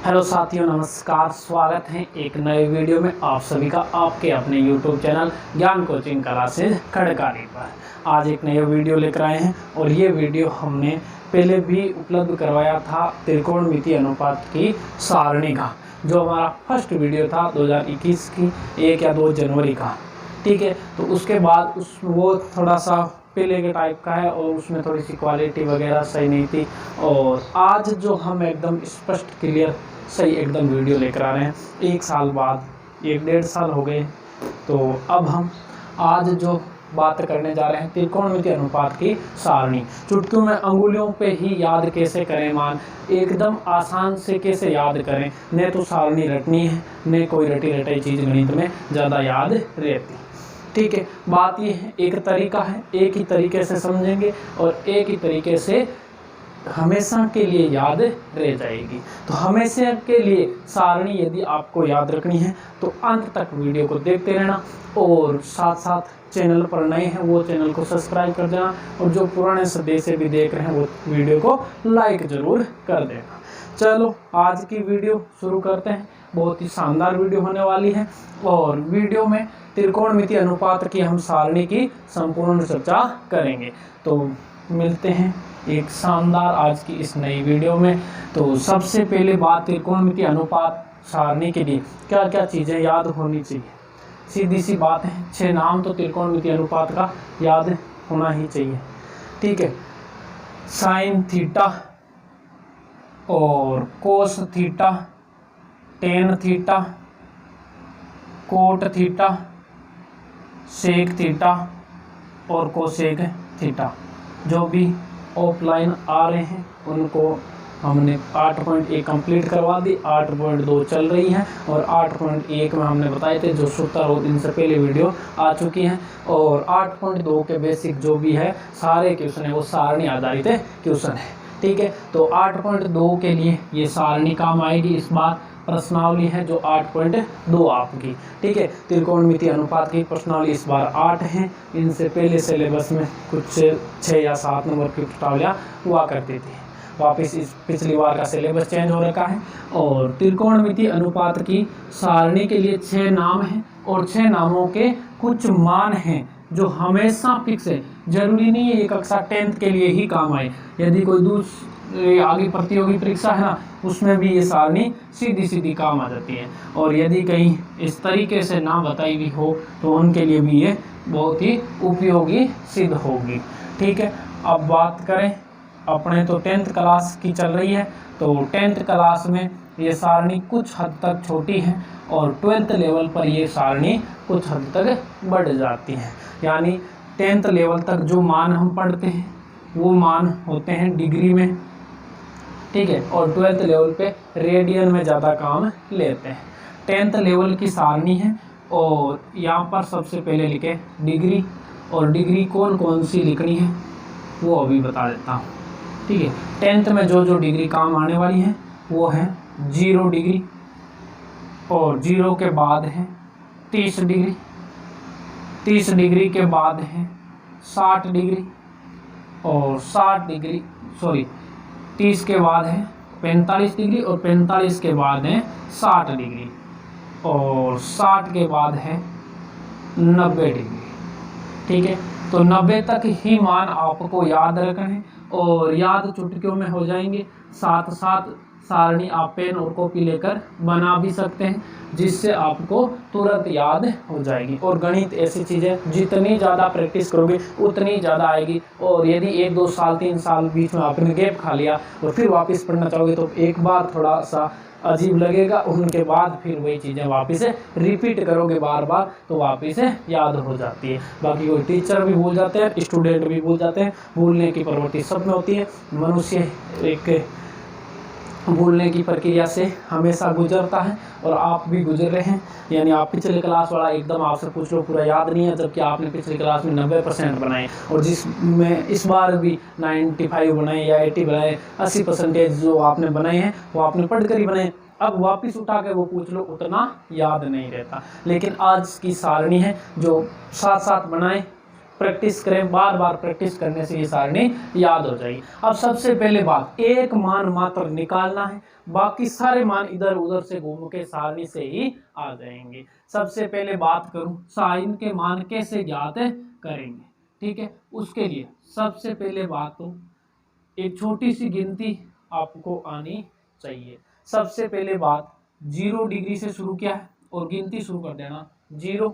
Hello साथियों, नमस्कार। स्वागत है एक नए वीडियो में आप सभी का आपके अपने YouTube चैनल ज्ञान कोचिंग क्लासेज खड़काली पर। आज एक नया वीडियो लेकर आए हैं और ये वीडियो हमने पहले भी उपलब्ध करवाया था त्रिकोणमितीय अनुपात की सारणी का, जो हमारा फर्स्ट वीडियो था 2021 की 1 या 2 जनवरी का। ठीक है, तो उसके बाद वो थोड़ा सा पहले के टाइप का है और उसमें थोड़ी सी क्वालिटी वगैरह सही नहीं थी। और आज जो हम एकदम स्पष्ट क्लियर सही एकदम वीडियो लेकर आ रहे हैं, 1 साल बाद, 1-1.5 साल हो गए, तो अब हम आज जो बात करने जा रहे हैं त्रिकोणमितीय अनुपात की सारणी। चुटकियों में अंगुलियों पे ही याद कैसे करें मान, एकदम आसान से कैसे याद करें, न तो सारणी रटनी है न कोई रटी रटाई चीज़ गणित में ज़्यादा याद रहती। ठीक है, बात ये है, एक तरीका है, एक ही तरीके से समझेंगे और एक ही तरीके से हमेशा के लिए याद रह जाएगी। तो हमेशा के लिए सारणी यदि आपको याद रखनी है तो अंत तक वीडियो को देखते रहना और साथ साथ चैनल पर नए हैं वो चैनल को सब्सक्राइब कर देना और जो पुराने सदस्य से भी देख रहे हैं वो वीडियो को लाइक ज़रूर कर देना। चलो आज की वीडियो शुरू करते हैं। बहुत ही शानदार वीडियो होने वाली है और वीडियो में त्रिकोणमितीय अनुपात की हम सारणी की संपूर्ण चर्चा करेंगे। तो मिलते हैं एक शानदार आज की इस नई वीडियो में। तो सबसे पहले बात, त्रिकोणमितीय अनुपात सारणी के लिए क्या क्या चीज़ें याद होनी चाहिए। सीधी सी बात है, 6 नाम तो त्रिकोणमितीय अनुपात का याद होना ही चाहिए। ठीक है, साइन थीटा और cos theta, tan theta, cot theta, sec theta और कोसेक थीटा। जो भी ऑफलाइन आ रहे हैं उनको हमने 8.1 कंप्लीट करवा दी, 8.2 चल रही है और 8.1 में हमने बताए थे जो सूत्र और इनसे पहले वीडियो आ चुकी हैं। और 8.2 के बेसिक जो भी है सारे क्वेश्चन है वो सारणी आधारित क्वेश्चन है। ठीक है, तो 8.2 के लिए ये सारणी काम आएगी। इस बार प्रश्नावली है जो 8.2 आपकी। ठीक है, त्रिकोणमितीय अनुपात की प्रश्नावली इस बार 8 है। इनसे पहले सिलेबस में कुछ 6 या 7 नंबर की प्रश्नावलियाँ हुआ करती थी। वापस इस पिछली बार का सिलेबस चेंज हो रखा है और त्रिकोणमितीय अनुपात की सारणी के लिए 6 नाम हैं और 6 नामों के कुछ मान हैं जो हमेशा फिक्स है। जरूरी नहीं है ये कक्षा 10th के लिए ही काम आए, यदि कोई दूसरी आगे प्रतियोगी परीक्षा है ना उसमें भी ये सारणी सीधी सीधी काम आ जाती है। और यदि कहीं इस तरीके से ना बताई भी हो तो उनके लिए भी ये बहुत ही उपयोगी सिद्ध होगी। ठीक है, अब बात करें, अपने तो 10th क्लास की चल रही है, तो 10th क्लास में ये सारणी कुछ हद तक छोटी है और 12th लेवल पर ये सारणी कुछ हद तक बढ़ जाती है। यानी 10th लेवल तक जो मान हम पढ़ते हैं वो मान होते हैं डिग्री में। ठीक है, और 12th लेवल पे रेडियन में ज़्यादा काम लेते हैं। 10th लेवल की सारणी है और यहाँ पर सबसे पहले लिखे डिग्री, और डिग्री कौन कौन सी लिखनी है वो अभी बता देता हूँ। ठीक है, 10th में जो जो डिग्री काम आने वाली है वो है 0 डिग्री, और 0 के बाद है 30 डिग्री, 30 डिग्री के बाद है 60 डिग्री, और 30 के बाद है 45 डिग्री, और 45 के बाद है 60 डिग्री, और 60 के बाद है 90 डिग्री। ठीक है, तो 90 तक ही मान आपको याद रखना है और याद चुटकियों में हो जाएंगे। साथ साथ सारणी आप पेन और कॉपी लेकर बना भी सकते हैं जिससे आपको तुरंत याद हो जाएगी। और गणित ऐसी चीज़ है जितनी ज़्यादा प्रैक्टिस करोगे उतनी ज़्यादा आएगी। और यदि 1-2 साल 3 साल बीच में आपने गैप खा लिया और फिर वापस पढ़ना चाहोगे तो एक बार थोड़ा सा अजीब लगेगा, उनके बाद फिर वही चीज़ें वापस रिपीट करोगे बार बार तो वापस याद हो जाती है। बाकी कोई टीचर भी भूल जाते हैं, स्टूडेंट भी भूल जाते हैं, भूलने की प्रवृत्ति सब में होती है। मनुष्य एक भूलने की प्रक्रिया से हमेशा गुजरता है और आप भी गुजर रहे हैं। यानी आप पिछले क्लास वाला एकदम आपसे पूछ लो पूरा याद नहीं है, जबकि आपने पिछली क्लास में 90% बनाए और जिसमें इस बार भी 95 बनाए या 80 बनाए, 80% जो आपने बनाए हैं वो आपने पढ़ कर ही बनाए। अब वापस उठा के वो पूछ लो उतना याद नहीं रहता। लेकिन आज की सारणी है जो साथ साथ बनाए प्रैक्टिस करें, बार बार प्रैक्टिस करने से ये सारणी याद हो जाएगी। अब सबसे पहले बात, एक मान मात्र निकालना है, बाकी सारे मान इधर उधर से घूम के सारणी से ही आ जाएंगे। सबसे पहले बात करूं साइन के मान कैसे ज्ञात करेंगे, ठीक है। उसके लिए सबसे पहले बात तो एक छोटी सी गिनती आपको आनी चाहिए। सबसे पहले बात 0 डिग्री से शुरू किया है और गिनती शुरू कर देना, 0,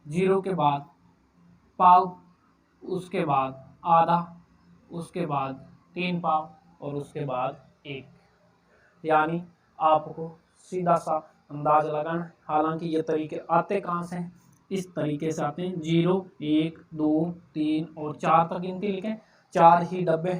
0 के बाद पाव, उसके बाद आधा, उसके बाद 3 पाव और उसके बाद 1। यानी आपको सीधा सा अंदाज लगाना है। हालांकि ये तरीके आते कहाँ से हैं, इस तरीके से आते हैं। 0, 1, 2, 3 और 4 तक गिनती लिखें। 4 ही डब्बे,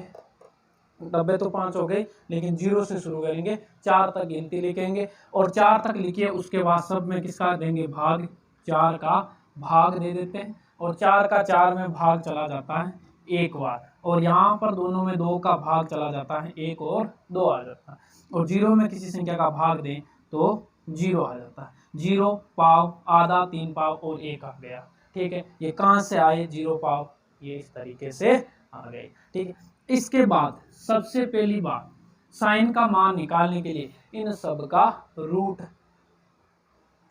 डब्बे तो 5 हो गए, लेकिन 0 से शुरू करेंगे, 4 तक गिनती लिखेंगे और 4 तक लिखिए। उसके बाद सब में किसका देंगे, भाग, 4 का भाग दे देते हैं और 4 का 4 में भाग चला जाता है एक बार, और यहाँ पर दोनों में 2 का भाग चला जाता है, 1 और 2 आ जाता है। और 0 में किसी संख्या का भाग दें तो 0 आ जाता है। 0, पाव, आधा, 3 पाव और 1 आ गया, ठीक है। ये कहाँ से आए 0 पाव, ये इस तरीके से आ गए, ठीक है। इसके बाद सबसे पहली बात, साइन का मान निकालने के लिए इन सब का रूट,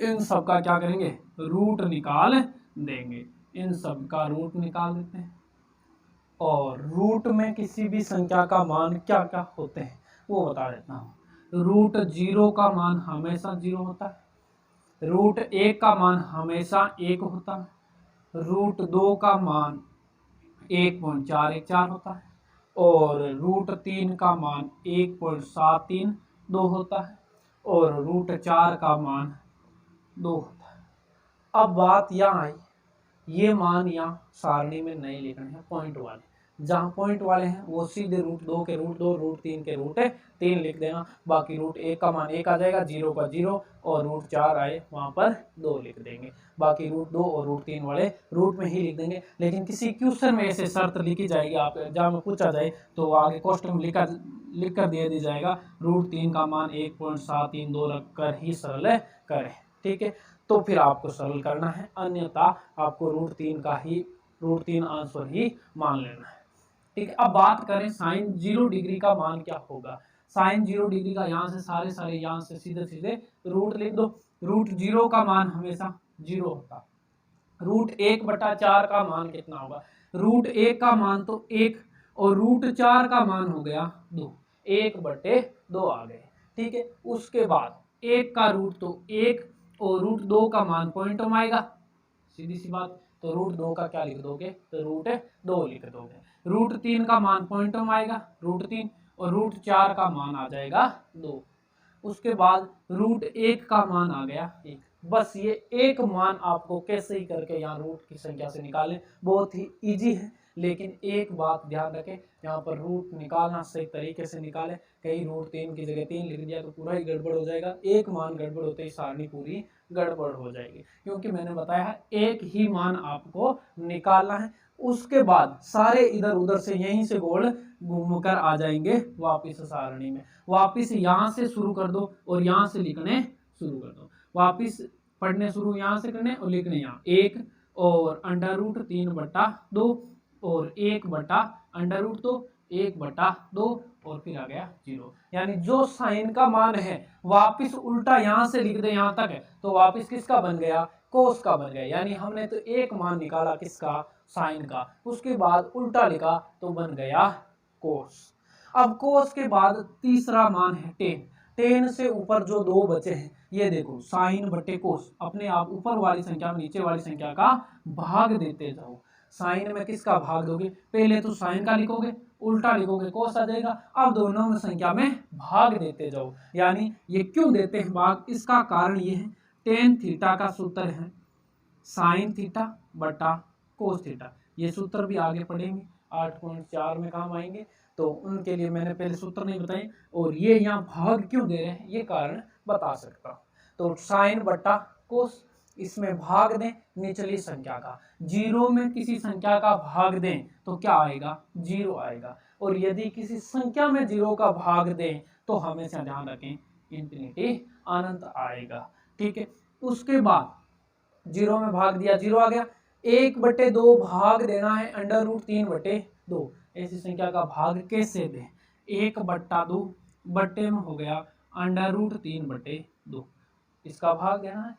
इन सब का क्या करेंगे, रूट निकाल देंगे। इन सब का रूट निकाल देते हैं। और रूट में किसी भी संख्या का मान क्या क्या होते हैं वो बता देता हूँ। रूट 0 का मान हमेशा 0 होता है। रूट 1 का मान हमेशा 1 होता है। रूट 2 का मान 1.414 होता है। और रूट 3 का मान 1.732 होता है। और रूट 4 का मान 2 होता है। अब बात यहाँ आई, ये मान यहाँ सारणी में नहीं लिखने हैं पॉइंट वाले। जहाँ पॉइंट वाले हैं वो सीधे रूट 2 के रूट 2, रूट 3 के रूट 3 लिख देना। बाकी रूट 1 का मान 1 आ जाएगा, 0 का 0, और रूट 4 आए वहाँ पर 2 लिख देंगे। बाकी रूट 2 और रूट 3 वाले रूट में ही लिख देंगे। लेकिन किसी क्वेश्चन में ऐसे शर्त लिखी जाएगी, आप एग्जाम में पूछा जाए तो आगे क्वेश्चन में लिख कर दे दी जाएगा, रूट 3 का मान 1.732 रख कर ही सरल करें, ठीक है। तो फिर आपको सरल करना है, अन्यथा आपको रूट 3 आंसर ही मान लेना है, ठीक है। अब बात करें साइन 0 डिग्री का मान क्या होगा। साइन 0 डिग्री का यहाँ से सारे यहाँ से सीधे सीधे रूट लिख दो। रूट 0 का मान हमेशा 0 होता। रूट 1/4 का मान कितना होगा, रूट 1 का मान तो 1 और रूट 4 का मान हो गया 2, 1/2 आ गए, ठीक है। उसके बाद 1 का रूट तो 1 और रूट 2 का मान पॉइंट में आएगा, सीधी सी बात। तो रूट 2 का क्या लिख दोगे, तो रूट 2 लिख दोगे। रूट 3 का मान पॉइंट में आएगा, रूट 3, और रूट 4 का मान आ जाएगा 2। उसके बाद रूट 1 का मान आ गया 1। बस ये एक मान आपको कैसे ही करके यहाँ रूट की संख्या से निकालें, बहुत ही इजी है। लेकिन एक बात ध्यान रखें, यहाँ पर रूट निकालना सही तरीके से निकालें। कहीं रूट 3 की जगह 3 लिख दिया तो पूरा ही गड़बड़ हो जाएगा। एक मान गड़बड़ होते ही सारणी पूरी गड़बड़ हो जाएगी, क्योंकि मैंने बताया है एक ही मान आपको निकालना है। उसके बाद सारे इधर उधर से यहीं से गोल घूमकर आ जाएंगे वापिस सारणी में। वापिस यहाँ से शुरू कर दो और यहाँ से लिखने शुरू कर दो। वापिस पढ़ने शुरू यहाँ से करने और लिखने यहाँ 1 और अंडर रूट 3/2 और 1/√2, 1/2 और फिर आ गया 0। यानी जो साइन का मान है वापिस उल्टा यहाँ से लिख दे यहाँ तक है तो वापिस किसका बन गया, कोस का बन गया। यानी हमने तो एक मान निकाला किसका, साइन का, उसके बाद उल्टा लिखा तो बन गया कोस। अब कोस के बाद तीसरा मान है टेन। टेन से ऊपर जो 2 बचे हैं ये देखो, साइन बटे कोस, अपने आप ऊपर वाली संख्या में नीचे वाली संख्या का भाग देते जाओ। साइन में किसका भाग दोगे, पहले तो साइन का लिखोगे, उल्टा लिखोगे कोस आ जाएगा। अब दोनों में संख्या में भाग देते जाओ। यानी ये क्यों देते हैं भाग, इसका कारण ये है, टेन थीटा का सूत्र है साइन थीटा बटा कोस थीटा। ये सूत्र भी आगे पढ़ेंगे 8.4 में काम आएंगे, तो उनके लिए मैंने पहले सूत्र नहीं बताए। और ये यहाँ भाग क्यों दे रहे हैं ये कारण बता सकता हूँ। तो साइन बटा कोस, इसमें भाग दें निचली संख्या का। 0 में किसी संख्या का भाग दें तो क्या आएगा, 0 आएगा। और यदि किसी संख्या में 0 का भाग दें तो हमेशा ध्यान रखें इंफिनिटी अनंत आएगा, ठीक है। उसके बाद 0 में भाग दिया 0 आ गया, 1/2 भाग देना है √3/2। ऐसी संख्या का भाग कैसे दें? 1/2 बट्टे में हो गया √3/2, इसका भाग देना है।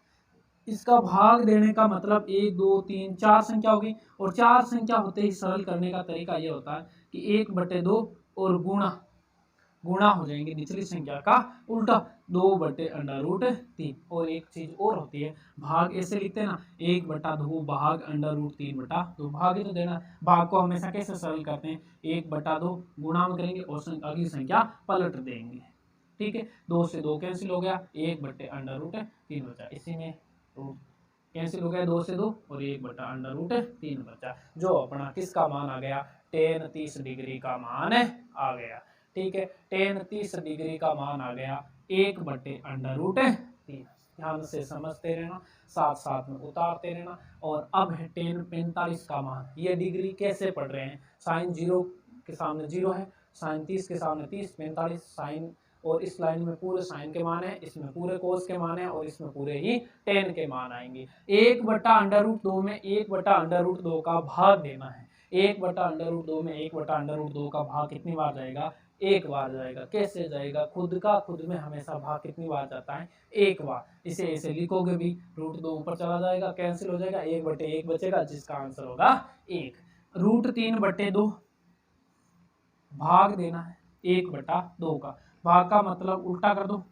इसका भाग देने का मतलब 1 2 3 4 संख्या होगी, और 4 संख्या होते ही सरल करने का तरीका ये होता है कि 1/2 और गुणा हो जाएंगे निचली संख्या का उल्टा 2/√3। और एक चीज और होती है, भाग ऐसे लिखते हैं ना, 1/2 भाग √3/2, भाग ही तो देना। भाग को हमेशा कैसे सरल करते हैं, 1/2 गुणा में करेंगे और अगली संख्या पलट देंगे। ठीक है, 2 से 2 कैंसिल हो गया, 1/√3 बचा। इसी में कैंसिल हो गया 2 से 2 और 1/√3 बचा, जो अपना किसका मान आ गया, tan 30 डिग्री का मान आ गया। ठीक है, tan 30 डिग्री का मान आ गया 1/√3। ध्यान से समझते रहना, साथ साथ में उतारते रहना। और अब है tan 45 का मान। ये डिग्री कैसे पढ़ रहे हैं, साइन 0 के सामने 0 है, साइन 30 के सामने 30, 45 साइन, और इस लाइन में पूरे साइन के मान है, इसमें पूरे कोस के मान है, और इसमें पूरे ही tan के मान आएंगे। 1/√2 में 1/√2 का भाग देना है। 1/√2 में 1/√2 का भाग कितनी बार जाएगा, एक बार जाएगा। कैसे जाएगा, खुद का खुद में हमेशा भाग कितनी बार जाता है, एक बार। इसे ऐसे लिखोगे भी, √2 ऊपर चला जाएगा, कैंसिल हो जाएगा, 1/1 बचेगा, जिसका आंसर होगा 1। √3/2 भाग देना है 1/2 का, भाग का मतलब उल्टा कर दो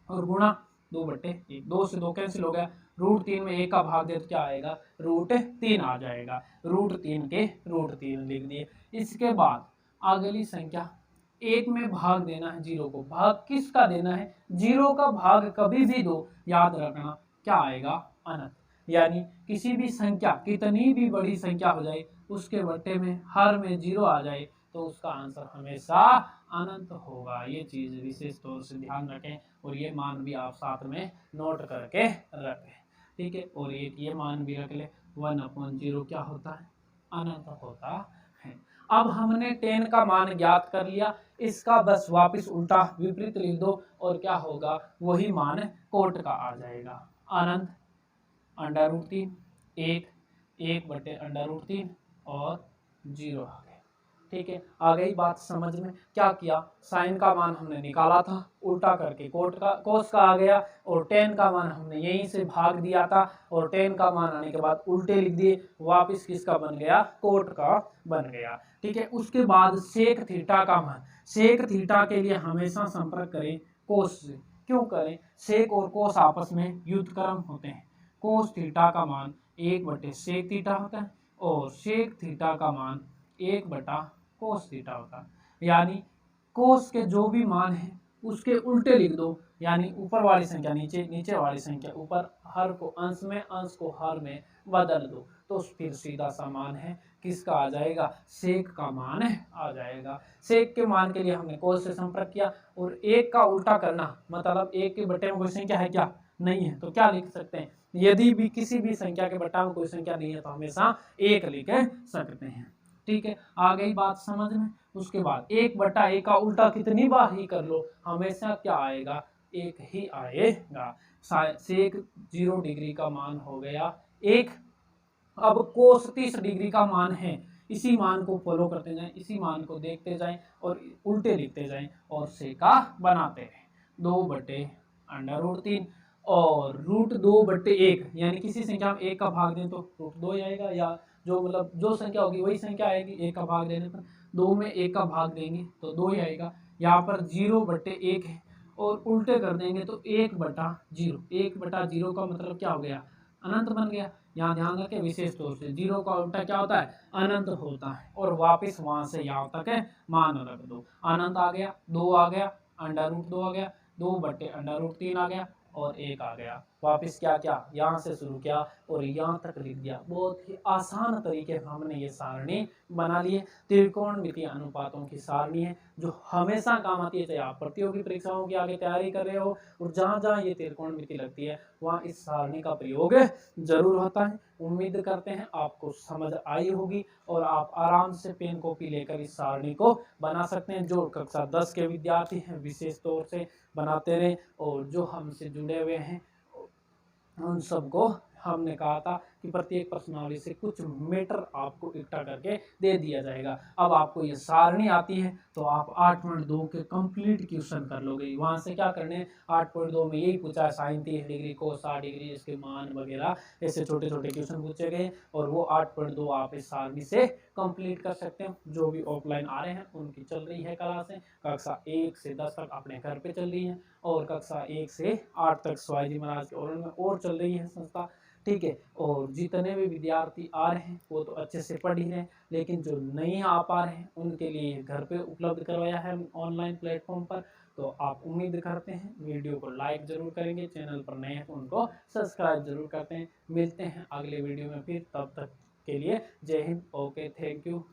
और गुणा 2/1। 2 से 2 कैंसिल हो गया, √3 में 1 का भाग दे तो क्या आएगा, √3 आ जाएगा। √3 के √3 लिख दिए। इसके बाद अगली संख्या 1 में भाग देना है 0 को। भाग किसका देना है, 0 का भाग कभी भी दो, याद रखना क्या आएगा, अनंत। यानी किसी भी संख्या, कितनी भी बड़ी संख्या हो जाए, उसके बट्टे में हर में 0 आ जाए तो उसका आंसर हमेशा अनंत होगा। ये चीज विशेष तौर से ध्यान रखें, और ये मान भी आप साथ में नोट करके रखें। ठीक है, और एक ये मान भी रख ले, 1/0 क्या होता है, अनंत होता है। अब हमने tan का मान ज्ञात कर लिया, इसका बस वापस उल्टा विपरीत लिख दो और क्या होगा, वही मान कोट का आ जाएगा। अनंत √3, 1/√3 और 0 आ गए। ठीक है, आ गई बात समझ में। क्या किया, साइन का मान हमने निकाला था, उल्टा करके कोस का आ गया, और tan का मान हमने यहीं से भाग दिया था, और tan का मान आने के बाद उल्टे लिख दिए, वापस किसका बन गया, कोट का बन गया। ठीक है, उसके बाद सेक थीटा का मान। सेक थीटा के लिए हमेशा संपर्क करें कोस से। क्यों करें, सेक और कोस आपस में युद्धक्रम होते हैं। कोस थीटा का मान 1/सेक थीटा होता है, और सेक थीटा का मान 1/कोस थीटा होता है। यानी कोस के जो भी मान है उसके उल्टे लिख दो, यानी ऊपर वाली संख्या नीचे, नीचे वाली संख्या ऊपर, हर को अंश में, अंश को हर में बदल दो, तो फिर सीधा सा मान है किसका आ जाएगा, सेक का मान आ जाएगा। सेक के मान के लिए हमने कोस से संपर्क किया, और 1 का उल्टा करना मतलब 1 के बट्टे में कोई संख्या है क्या, नहीं है, तो क्या लिख सकते हैं, यदि भी किसी भी संख्या के बट्टा में कोई संख्या नहीं है तो हमेशा 1 लिख सकते हैं। ठीक है, आ गई बात समझ में। उसके बाद 1/1 का उल्टा कितनी बार ही कर लो, हमेशा क्या आएगा, 1 ही आएगा। सेक 0 डिग्री का मान हो गया 1। अब कोस 30 डिग्री का मान है, इसी मान को फॉलो करते जाएं, इसी मान को देखते जाएं और उल्टे लिखते जाएं और सेका बनाते रहें। 2/√3 और √2/1, यानी किसी संख्या में 1 का भाग दें तो √2 आएगा, या जो मतलब जो संख्या होगी वही संख्या आएगी। 1 का भाग देने पर 2 में 1 का भाग देंगे तो 2 ही आएगा। यहाँ पर 0/1 है, और उल्टे कर देंगे तो 1/0। 1/0 का मतलब क्या हो गया, अनंत बन गया। यहाँ ध्यान रखें विशेष तौर से 0 का उल्टा क्या होता है, अनंत होता है। और वापस वहां से यहाँ तक है मान रख दो, अनंत आ गया, 2 आ गया, √2 आ गया, 2/√3 आ गया, और 1 आ गया। वापस क्या क्या, यहाँ से शुरू किया और यहाँ तक लिख दिया। बहुत ही आसान तरीके से हमने ये सारणी बना ली है। त्रिकोणमितीय अनुपातों की सारणी है जो हमेशा काम आती है, चाहे आप प्रतियोगी परीक्षाओं की आगे तैयारी कर रहे हो और जहाँ जहाँ ये त्रिकोणमिति लगती है वहाँ इस सारणी का प्रयोग जरूर होता है। उम्मीद करते हैं आपको समझ आई होगी और आप आराम से पेन कॉपी लेकर इस सारणी को बना सकते हैं। जो कक्षा 10 के विद्यार्थी हैं विशेष तौर से बनाते रहे, और जो हमसे जुड़े हुए हैं उन सबको हमने कहा था कि कि प्रत्येक प्रश्नावली से कुछ मैटर आपको इकट्ठा करके दे दिया जाएगा। अब आपको ये सारणी आती है तो आप 8.2 के कंप्लीट क्वेश्चन कर लोगे। वहाँ से क्या करने, 8.2 में यही पूछा साइन 30 डिग्री को 60 डिग्री इसके मान वगैरह ऐसे छोटे छोटे क्वेश्चन पूछे गए और वो 8.2 आप इस सारणी से कंप्लीट कर सकते हो। जो भी ऑफलाइन आ रहे हैं उनकी चल रही है क्लासें, कक्षा 1 से 10 तक अपने घर पे चल रही है और कक्षा 1 से 8 तक शिवाजी महाराज के ऑनलाइन में और चल रही है संस्था, ठीक है। और जितने भी विद्यार्थी आ रहे हैं वो तो अच्छे से पढ़ ही रहे हैं, लेकिन जो नहीं आ पा रहे हैं उनके लिए घर पे उपलब्ध करवाया है ऑनलाइन प्लेटफॉर्म पर। तो आप उम्मीद करते हैं वीडियो को लाइक जरूर करेंगे, चैनल पर नए हैं तो उनको सब्सक्राइब जरूर करते हैं। मिलते हैं अगले वीडियो में फिर, तब तक के लिए जय हिंद, ओके, थैंक यू।